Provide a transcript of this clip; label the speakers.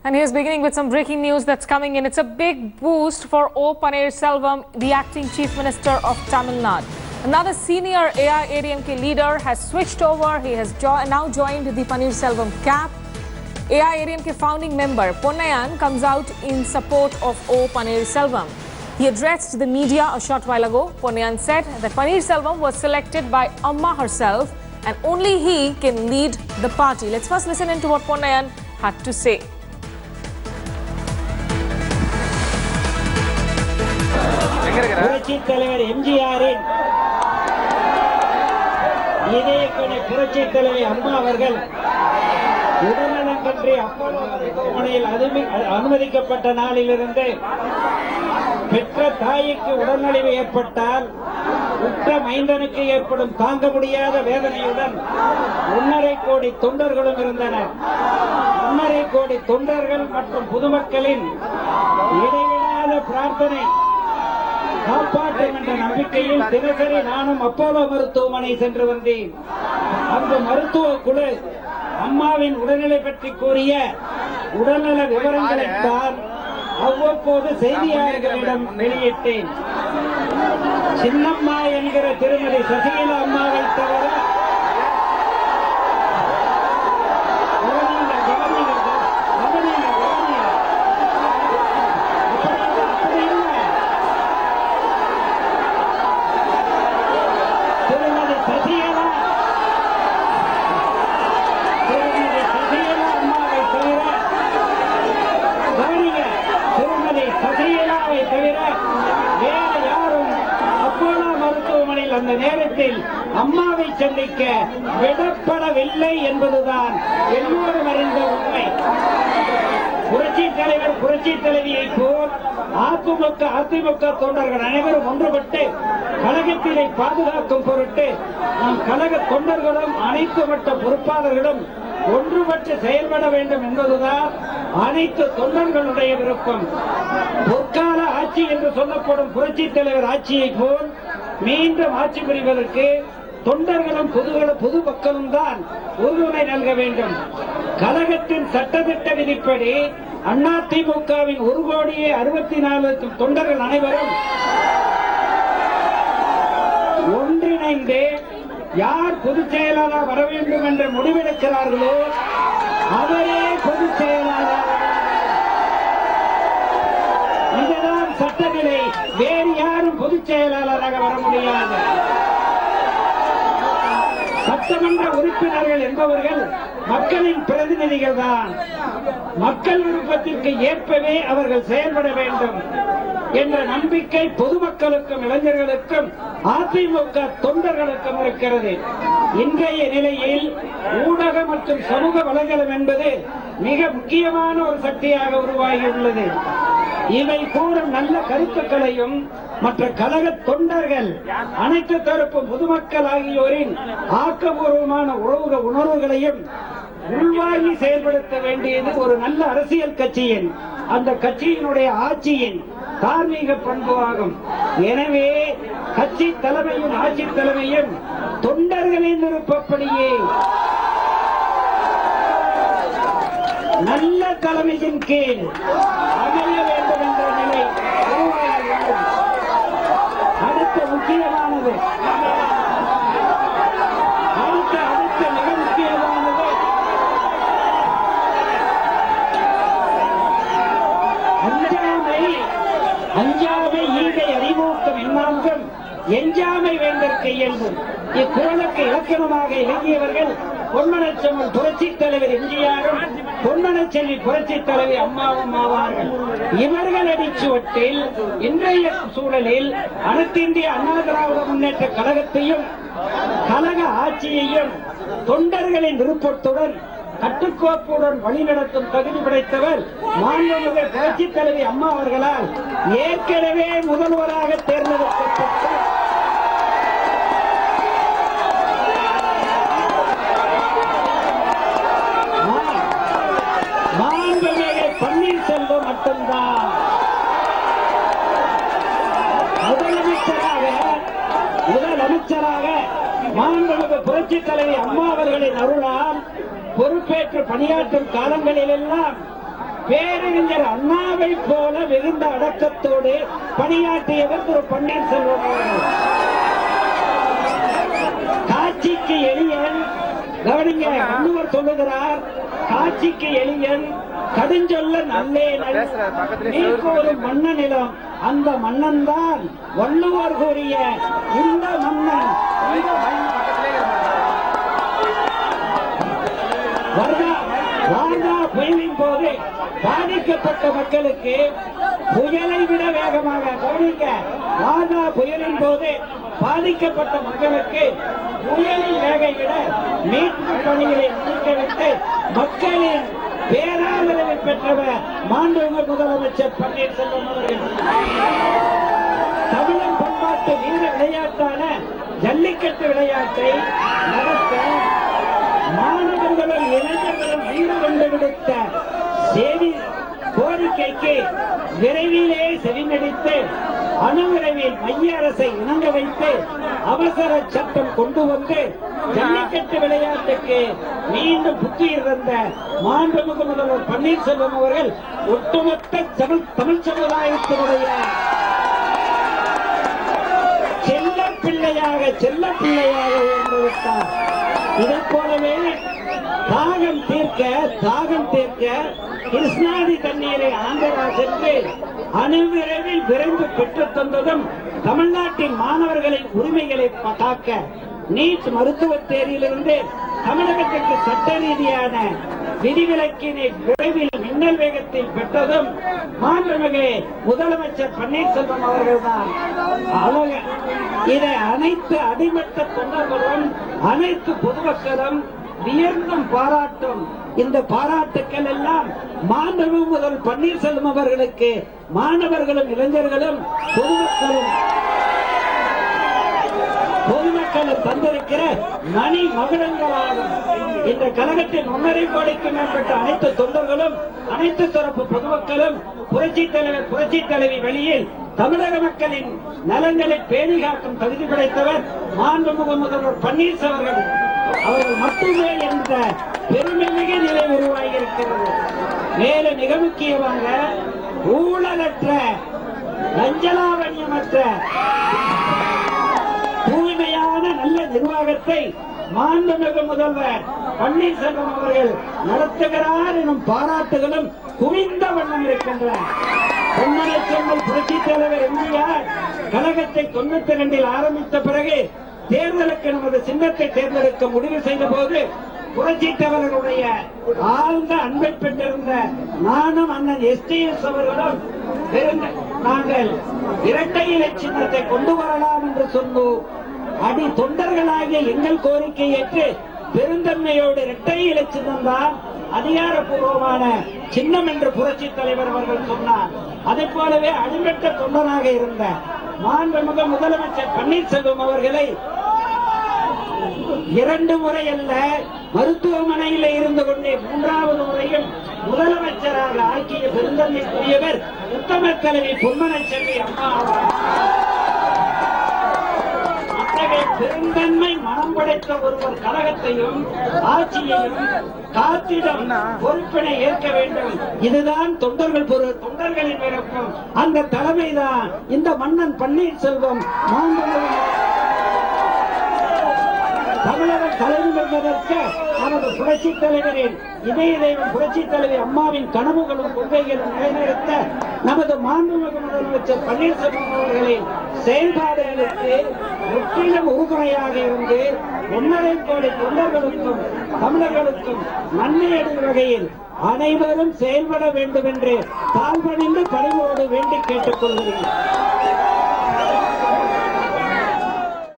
Speaker 1: And here's beginning with some breaking news that's coming in. It's a big boost for O. Paneerselvam, the acting Chief Minister of Tamil Nadu. Another senior AIADMK leader has switched over. He has now joined the Paneerselvam camp. AIADMK founding member Ponnayan comes out in support of O. Paneerselvam. He addressed the media a short while ago. Ponnayan said that Paneerselvam was selected by Amma herself and only he can lead the party. Let's first listen into what Ponnayan had to say.
Speaker 2: புரட்சித் தலைவர் எம்ஜிஆரின் இதயக்கணி புரட்சித் தலைவி அம்மா அவர்கள் உடல்நலமின்றி Apollo மருத்துவமனையில் அனுமதிக்கப்பட்ட நாளிலிருந்து பெற்ற தாய்க்கு உடல்நலிவு ஏற்பட்டால் உற்ற மைந்தனுக்கு ஏற்படும் தாங்க முடியாத வேதனையுடன் 1.5 கோடி தொண்டர்களும் இருந்தனர். 1.5 கோடி தொண்டர்கள் மற்றும் பொதுமக்களின் இடைவிடாத பிரார்த்தனை காப்பாற்றும் என்ற நம்பிக்கையில் தினசரி நானும் அப்போலோ மருத்துவமனை சென்று வந்தேன். அங்கு மருத்துவ குழு அம்மாவின் உடல்நிலை பற்றி கூறிய உடல்நல விவரங்களைத்தான் அவ்வப்போது செய்தியாளர்களிடம் வெளியிட்டேன். சின்னம்மா என்கிற திருமதி சசிகலா அம்மாவை தவிர அந்த நேரத்தில் அம்மாவை சந்திக்க விடப்படவில்லை என்பதுதான் எல்லோரும் அறிந்த உண்மை. புரட்சித் தலைவர் புரட்சி தலைவியை போல் அதிமுக தொண்டர்கள் அனைவரும் ஒன்றுபட்டு கழகத்தினை பாதுகாக்கும் பொருட்டு நம் கழக தொண்டர்களும் அனைத்து மட்ட பொறுப்பாளர்களும் ஒன்றுபட்டு செயல்பட வேண்டும் என்பதுதான் அனைத்து தொண்டர்களுடைய விருப்பம். பொற்கால ஆட்சி என்று சொல்லப்படும் புரட்சித் தலைவர் ஆட்சியை போல் மீண்டும் ஆட்சி புரிவதற்கு தொண்டர்களும் பொது மக்களும் தான் உறுதுணை நல்க வேண்டும். கழகத்தின் சட்டத்திட்ட விதிப்படி அதிமுகவின் 1,64,00,000 தொண்டர்கள் அனைவரும் ஒன்றிணைந்து யார் பொதுச் செயலாளர் வர வேண்டும் என்று முடிவெடுக்கிறார்களோ அவரே பொதுச் செயலாளர். இதுதான் சட்டநிலை. வேறு யாரும் பொதுச் செயலாளராக வர முடியாது. சட்டமன்ற உறுப்பினர்கள் என்பவர்கள் மக்களின் பிரதிநிதிகள் தான். மக்கள் விருப்பத்திற்கு ஏற்பவே அவர்கள் செயல்பட வேண்டும் என்ற நம்பிக்கை பொதுமக்களுக்கும் இளைஞர்களுக்கும் அதிமுக தொண்டர்களுக்கும் இருக்கிறது. இன்றைய நிலையில் ஊடக மற்றும் சமூக வலைதளம் என்பது மிக முக்கியமான ஒரு சக்தியாக உருவாகியுள்ளது. இவை கூறும் நல்ல கருத்துக்களையும் மற்ற கழக தொண்டர்கள் அனைத்து தரப்பு பொதுமக்கள் ஆகியோரின் ஆக்கப்பூர்வமான உணர்வுகளையும் உள்வாங்கி செயல்படுத்த வேண்டியது ஒரு நல்ல அரசியல் கட்சியின் அந்த கட்சியினுடைய ஆட்சியின் தார்மீக பண்பு ஆகும். எனவே கட்சி தலைமையும் ஆட்சி தலைமையும் தொண்டர்களின் விருப்பப்படியே நல்ல தலைமையின் கீழ் அமைய வேண்டும் என்ற நிலை உருவாகியுள்ளது. அடுத்த முக்கியமானது மிக முக்கியமானது அஞ்சாமை ஈகை அறிவூக்கம் எண்ணாங்கம் எஞ்சாமை வேண்டற்க இயல்பு. இக்குறளுக்கு இலக்கணமாக இலங்கியவர்கள் பொன்மனச்செம்மல் புரட்சித் தலைவர் எம்ஜிஆரும் பொன்மனச்செல்வி புரட்சித் தலைவி அம்மாவும் ஆவார்கள். இவர்கள் அடிச்சுவட்டில் இன்றைய சூழலில் அனைத்து இந்திய அண்ணா திராவிட முன்னேற்ற கழகத்தையும் கழக ஆட்சியையும் தொண்டர்களின் விருப்பத்துடன் கட்டுக்கோப்புடன் வழிநடத்தும் தகுதி படைத்தவர் மாண்புமிகு புரட்சித் தலைவி அம்மா அவர்களால் ஏற்கனவே முதல்வராக தேர்ந்தெடுக்கப்பட்ட மாண்புமிகு பன்னீர்செல்வம் மட்டும்தான் முதலமைச்சராக மாண்புமிகு புரட்சித் தலைவி அம்மா அவர்களின் அருளால் பொறுப்பேற்று பணியாற்றும் காலங்களில் எல்லாம் பேரறிஞர் அண்ணாவை போல மிகுந்த அடக்கத்தோடு பணியாற்றியவர் திரு பன்னீர்செல்வம் அவர்கள். காட்சிக்கு எளியன், கவனிங்க, வள்ளுவர் சொல்லுகிறார், காட்சிக்கு எளியன் கடுஞ்சொல்ல நல்லேனல் நீக்கு ஒரு மன்னனிடம், அந்த மன்னன் தான் வள்ளுவர் கூறிய இந்த மன்னன். வார்தா புயலின் போது பாதிக்கப்பட்ட மக்களுக்கு புயலை விட வேகமாக, கவனிக்க, வார்தா புயலின் போது பாதிக்கப்பட்ட மக்களுக்கு புயலின் வேகை விட மீட்பு பணிகளை முடிக்கவிட்டு மக்களின் பேராதரவை பெற்றவர் மாண்புமிகு முதலமைச்சர் பன்னீர்செல்வம் அவர்கள். தமிழன் பண்பாட்டு வீர விளையாட்டான ஜல்லிக்கட்டு விளையாட்டை நடத்த மாணவர்களும் இளைஞர்களும் வீடு கொண்டு விடுத்த செய்தி கோரிக்கைக்கு விரைவிலே செவிமடித்து அணுவிரைவில் மைய அரசை இணங்க வைத்து அவசர சட்டம் கொண்டு வந்து ஜல்லிக்கட்டு விளையாட்டுக்கு மீண்டும் புத்துயிர் தந்த மாண்புமிகு முதல்வர் பன்னீர்செல்வம் அவர்கள் ஒட்டுமொத்த தமிழ் சமுதாயத்தினுடைய செல்ல பிள்ளையாக உயர்ந்து விட்டார். இதை போலவே தாகம் தீர்க்க கிருஷ்ணாதி தண்ணீரை ஆந்திரா சென்று அணுவிரைவில் விரைந்து பெற்றுத் தந்ததும் தமிழ்நாட்டின் மாணவர்களின் உரிமைகளை காக்க நீட் மருத்துவத் தேர்விலிருந்து தமிழகத்திற்கு சட்ட ரீதியான விதிவிலக்கினை விரைவில் மின்னல் வேகத்தில் பெற்றதும் மாண்புமிகு முதலமைச்சர் பன்னீர்செல்வம் அவர்கள்தான். இதை அனைத்து அடிமட்ட தொண்டர்களும் அனைத்து பொதுமக்களும் வியர்ந்தும் பாராட்டும். இந்த பாராட்டுக்கள் எல்லாம் மாண்புமிகு முதல்வர் பன்னீர்செல்வம் அவர்களுக்கு மாணவர்களும் இளைஞர்களும் பொதுமக்களும் தந்திருக்கிற மணி மகுடங்களாகும். இந்த கழகத்தின் 1.5 கோடிக்கு மேற்பட்ட அனைத்து தொண்டர்களும் அனைத்து தரப்பு பொதுமக்களும் புரட்சி தலைவி வழியில் தமிழக மக்களின் நலன்களை பேணி காக்கும் தகுதி படைத்தவர் மாண்புமிகு முதல்வர் பன்னீர்செல்வம் அவர்கள் மட்டுமே என்ற பெருமைமிகு நிலை உருவாகி இருக்கிறது. மேலும் மிக முக்கியமாக ஊழலற்ற லஞ்சலாவண்யமற்ற தூய்மையான நல்ல நிர்வாகத்தை மாண்புமிகு முதல்வர் பன்னீர்செல்வம் அவர்கள் நடத்துகிறார் எனும் பாராட்டுகளும் குவிந்த வண்ணம் இருக்கின்றன. பொன்மனை செல்வன் புரட்சித் தலைவர் எம்ஜிஆர் கழகத்தை 92 ஆரம்பித்த பிறகு தேர்தலுக்கு நமது சின்னத்தை தேர்ந்தெடுக்க முடிவு செய்த போது புரட்சித் தலைவருடைய ஆழ்ந்த அன்பை பெற்றிருந்த நானும் அண்ணன் STS அவர்களும் நாங்கள் இரட்டை இலை சின்னத்தை கொண்டு வரலாம் என்று சொன்னோம். அடி தொண்டர்களாகிய எங்கள் கோரிக்கை ஏற்று பெருந்தன்மையோடு இரட்டை இலை சின்னம் தான் அதிகாரப்பூர்வமான சின்னம் என்று புரட்சித் தலைவர் அவர்கள் சொன்னார். அதை போலவே அடிமட்ட தொண்டனாக இருந்த மாண்புமிகு முதலமைச்சர் பன்னீர்செல்வம் அவர்களை 2 முறை அல்ல, மருத்துவமனையில் இருந்து கொண்டே 3வது முறையும் முதலமைச்சராக ஆக்கிய பெருந்தன்மைக்குரியவர் உத்தம தலைவி பொன்மனை செல்வி அம்மா ஆவார். அத்தகைய பெருந்தன்மை மனம் படைத்த ஒருவர் கழகத்தையும் ஆட்சியையும் காத்திடம் பொறுப்பினை ஏற்க வேண்டும். இதுதான் தொண்டர்களின் விருப்பம். அந்த தலைமைதான் இந்த மன்னன் பன்னீர்செல்வம் தமிழகம் தலைமை என்பதற்கு நமது புரட்சி தலைவரின் இதய தெய்வம் புரட்சி தலைவி அம்மாவின் கனவுகளும் கொள்கைகளும் நிலைநிறுத்த நமது மாண்புமிகு முதலமைச்சர் பன்னீர்செல்வம் அவர்களின் செயல்பாடுகளுக்கு முற்றிலும் உறுதுணையாக இருந்து 1.5 கோடி தொண்டர்களுக்கும் தமிழர்களுக்கும் நன்மை அடையும் வகையில் அனைவரும் செயல்பட வேண்டும் என்று தாழ்வணிந்து பணிவோடு வேண்டி கேட்டுக் கொள்கிறேன்.